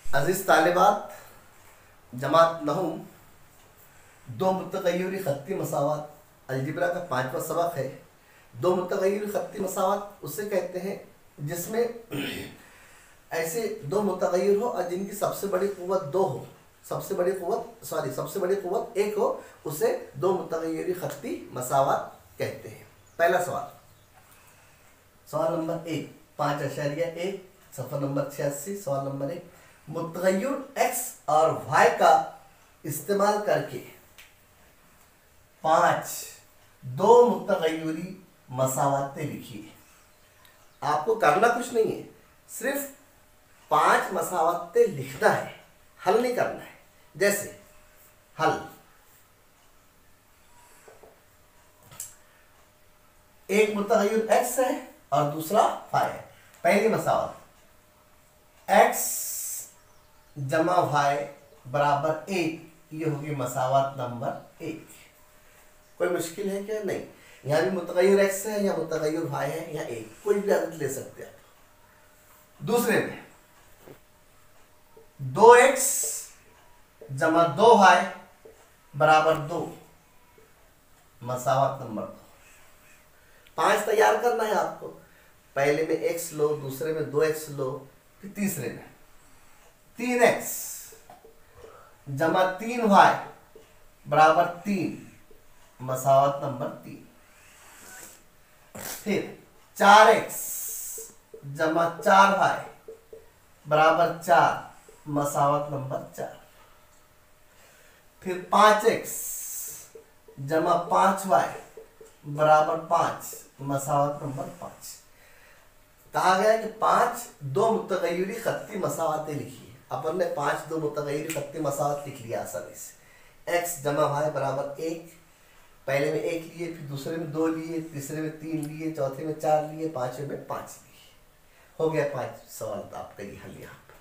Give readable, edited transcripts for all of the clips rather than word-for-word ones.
अजीज तालिबात, जमात नहुम, दो मुतगय्यरी खत्ती मसावत अलजिब्रा का 5वां सबक है। दो मुतगय्यरी खत्ती मसावत उसे कहते हैं जिसमें ऐसे दो मुतगय्यर हो और जिनकी सबसे बड़ी कुव्वत दो हो, सबसे बड़ी कुव्वत एक हो, उसे दो मुतगय्यरी खत्ती मसावत कहते हैं। पहला सवाल नंबर 1, 5.1, सफ़र नंबर 86। सवाल नंबर 1, मुतगय्यर एक्स और वाई का इस्तेमाल करके 5 दो मुतगय्यरी मसावतें लिखिए। आपको करना कुछ नहीं है, सिर्फ 5 मसावतें लिखना है, हल नहीं करना है। जैसे हल, एक मुतगय्यर एक्स है और दूसरा वाई है। पहली मसावत x जमा वाई बराबर 1, ये होगी मसावत नंबर 1। कोई मुश्किल है क्या? नहीं। यहाँ भी मुतगय्यर x है या मुतगय्यर y है या 1, कोई भी आदत ले सकते हैं आप। दूसरे में 2x जमा 2y बराबर 2, मसावत नंबर 2। 5 तैयार करना है आपको। पहले में x लो, दूसरे में 2x लो, फिर तीसरे में 3x जमा 3y बराबर 3, मसावत नंबर 3। फिर 4x जमा 4y बराबर 4, मसावत नंबर 4। फिर 5x जमा 5y बराबर 5, मसावत नंबर 5। कहा गया कि 5 दो मुतगय्यरी खत्ती मसावतें लिखी है। अपन ने 5 दो मुतगय्यरी खत्ती मसावत लिख लिया आसानी से। x जमा y बराबर 1, पहले में 1 लिए, फिर दूसरे में 2 लिए, तीसरे में 3 लिए, चौथे में 4 लिए, पांचवें में 5 लिए। हो गया 5 सवाल आपका ये हल। यहाँ पर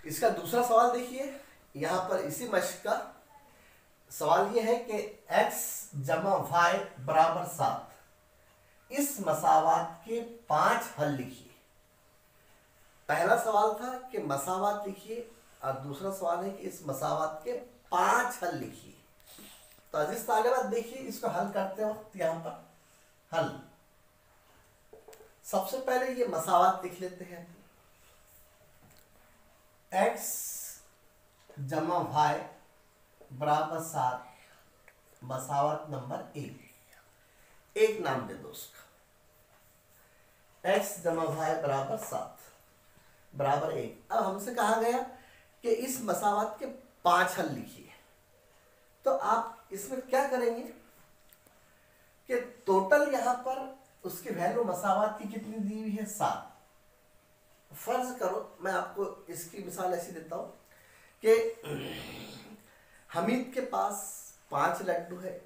इसका दूसरा सवाल देखिए। यहाँ पर इसी मश्क का सवाल ये है कि x जमा y बराबर 7, इस मसावत के 5 हल लिखिए। पहला सवाल था कि मसावत लिखिए और दूसरा सवाल है कि इस मसावत के 5 हल लिखिए। तो अजीज तालिबात देखिए, इसको हल करते वक्त यहाँ पर हल, सबसे पहले ये मसावत लिख लेते हैं। x जमा y बराबर 7, मसावत नंबर 1। एक नाम दे दो उसका, x जमा y बराबर 7 बराबर 1। अब हमसे कहा गया कि इस मसावत के 5 हल लिखिए। तो आप इसमें क्या करेंगे कि टोटल यहां पर उसकी वैल्यू मसावत की कितनी दी हुई है? 7। फर्ज करो, मैं आपको इसकी मिसाल ऐसी देता हूं कि हमीद के पास 5 लड्डू है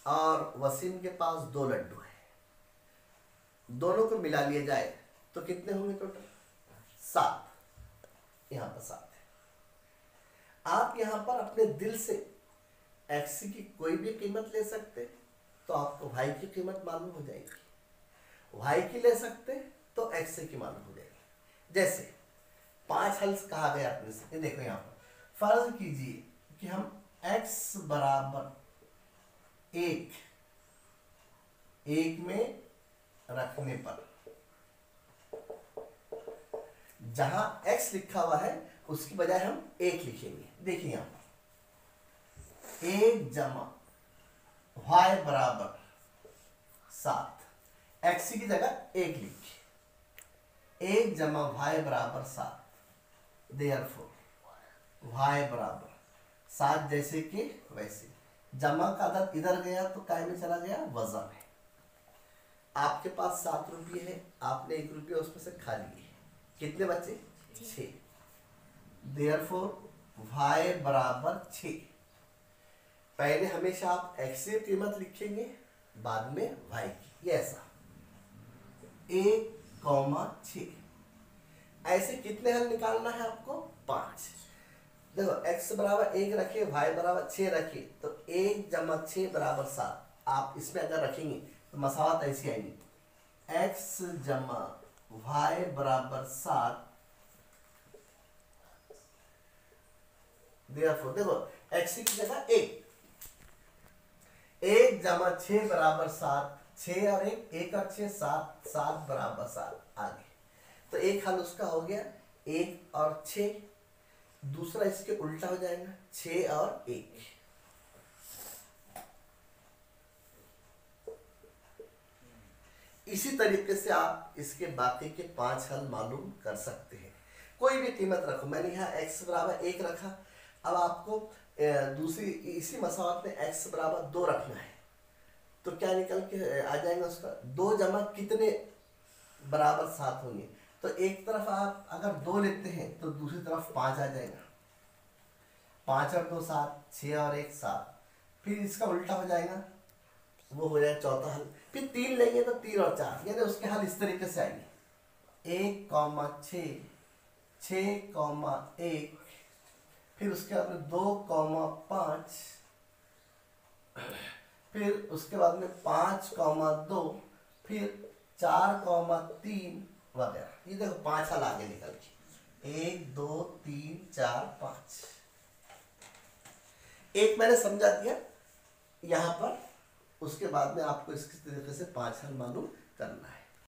और वसीम के पास 2 लड्डू है। दोनों को मिला लिया जाए तो कितने होंगे टोटल? 7। यहां पर 7 है। आप यहां पर अपने दिल से x की कोई भी कीमत ले सकते, तो आपको y की कीमत मालूम हो जाएगी। y की ले सकते तो x की मालूम हो जाएगी। जैसे 5 हल कहा गया अपने से, देखो यहां पर फर्ज कीजिए कि हम x बराबर 1 में रखने पर जहां x लिखा हुआ है उसकी बजाय हम 1 लिखेंगे। देखिए यहां पर 1 जमा y बराबर 7, x की जगह 1 लिखिए। 1 जमा y बराबर 7, देयरफॉर y बराबर 7 जैसे कि वैसे। जमा का अदद इधर गया तो काय में चला गया? वजन में। आपके पास 7 रुपये है, आपने 1 रुपया उसमें से खा लिए। कितने बचे? 6। देयरफॉर y बराबर 6। पहले हमेशा आप x की कीमत लिखेंगे, बाद में y की। ये ऐसा 1,6। ऐसे कितने हल निकालना है आपको? 5। देखो x बराबर 1 रखे, y बराबर 6 रखे, तो 1 जमा 6 बराबर 7। आप इसमें अगर रखेंगे तो मसावत ऐसी आएगी, x जमा y बराबर 7 देयरफॉर देखो x की जगह 1 जमा 6 बराबर 7, 6 और 1 और 6 7, 7 बराबर 7 आगे। तो एक हल उसका हो गया 1 और 6, दूसरा इसके उल्टा हो जाएगा 6 और 1। इसी तरीके से आप इसके बाकी के 5 हल मालूम कर सकते हैं। कोई भी कीमत रखो, मैंने यहाँ x बराबर 1 रखा। अब आपको दूसरी इसी मसावत में x बराबर 2 रखना है, तो क्या निकल के आ जाएगा उसका 2 जमा कितने बराबर 7 होंगे। तो एक तरफ आप अगर 2 लेते हैं तो दूसरी तरफ 5 आ जाएगा, 5 और 2 7, 6 और 1 7। फिर इसका उल्टा हो जाएगा, वो हो जाएगा चौथा हल। फिर 3 लेंगे तो 3 और 4, यानी उसके हल इस तरीके से आएंगे 1, 6, 6, 1, फिर उसके बाद में 2, 5, फिर उसके बाद में 5, 2, फिर 4, 3 वगैरह। ये देखो 5 हल आगे निकल के 1 2 3 4 5। एक मैंने समझा दिया यहाँ पर, उसके बाद में आपको इस तरीके से 5 हल मालूम करना है।